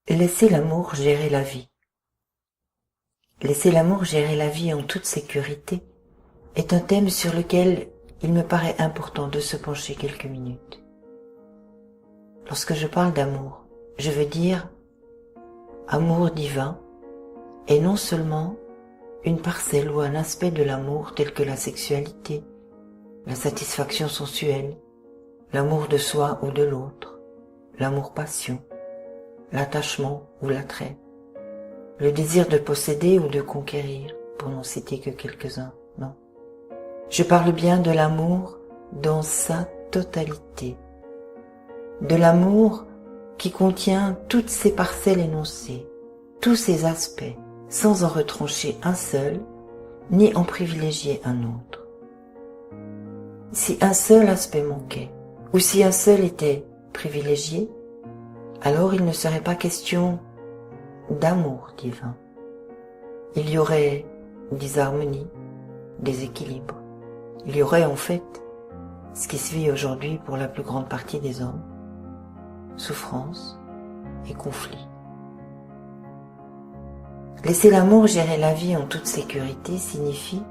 Laisser l'amour gérer la vie. Laisser l'amour gérer la vie en toute sécurité est un thème sur lequel il me paraît important de se pencher quelques minutes. Lorsque je parle d'amour, je veux dire amour divin et non seulement une parcelle ou un aspect de l'amour tel que la sexualité, la satisfaction sensuelle, l'amour de soi ou de l'autre, l'amour-passion, l'attachement ou l'attrait, le désir de posséder ou de conquérir, pour n'en citer que quelques-uns, non. Je parle bien de l'amour dans sa totalité, de l'amour qui contient toutes ses parcelles énoncées, tous ses aspects, sans en retrancher un seul, ni en privilégier un autre. Si un seul aspect manquait, ou si un seul était privilégié, alors il ne serait pas question d'amour divin. Il y aurait disharmonie, déséquilibre. Il y aurait en fait ce qui se vit aujourd'hui pour la plus grande partie des hommes, souffrance et conflit. Laisser l'amour gérer la vie en toute sécurité signifie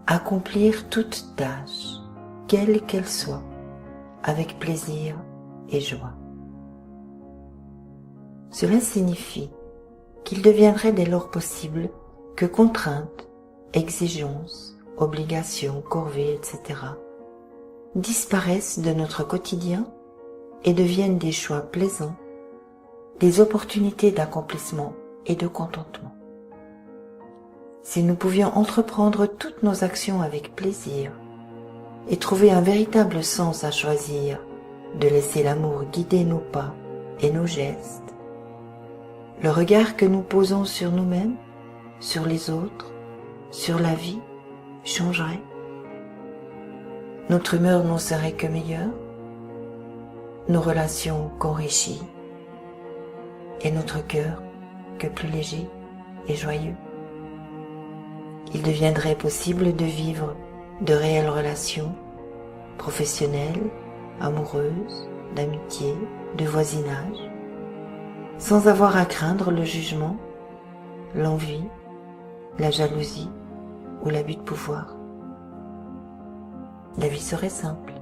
accomplir toute tâche, quelle qu'elle soit, avec plaisir et joie. Cela signifie qu'il deviendrait dès lors possible que contraintes, exigences, obligations, corvées, etc. disparaissent de notre quotidien et deviennent des choix plaisants, des opportunités d'accomplissement et de contentement. Si nous pouvions entreprendre toutes nos actions avec plaisir et trouver un véritable sens à choisir de laisser l'amour guider nos pas et nos gestes, le regard que nous posons sur nous-mêmes, sur les autres, sur la vie, changerait. Notre humeur n'en serait que meilleure, nos relations qu'enrichies, et notre cœur que plus léger et joyeux. Il deviendrait possible de vivre de réelles relations professionnelles, amoureuses, d'amitié, de voisinage, sans avoir à craindre le jugement, l'envie, la jalousie ou l'abus de pouvoir. La vie serait simple.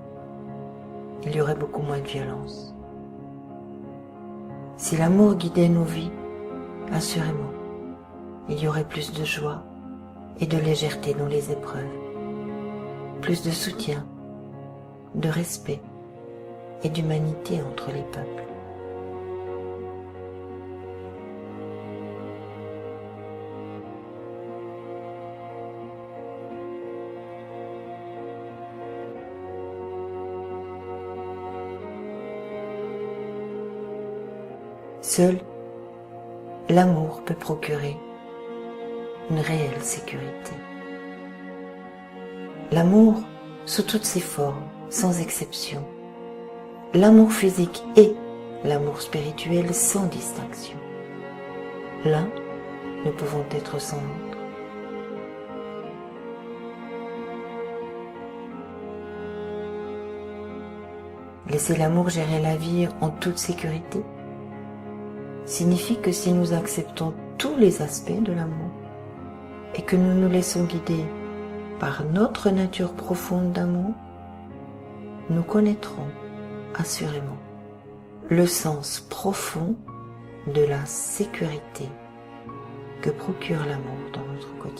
Il y aurait beaucoup moins de violence. Si l'amour guidait nos vies, assurément, il y aurait plus de joie et de légèreté dans les épreuves, plus de soutien, de respect et d'humanité entre les peuples. Seul l'amour peut procurer une réelle sécurité. L'amour sous toutes ses formes, sans exception. L'amour physique et l'amour spirituel sans distinction. L'un ne pouvant être sans l'autre. Laisser l'amour gérer la vie en toute sécurité signifie que si nous acceptons tous les aspects de l'amour et que nous nous laissons guider par notre nature profonde d'amour, nous connaîtrons assurément le sens profond de la sécurité que procure l'amour dans notre quotidien.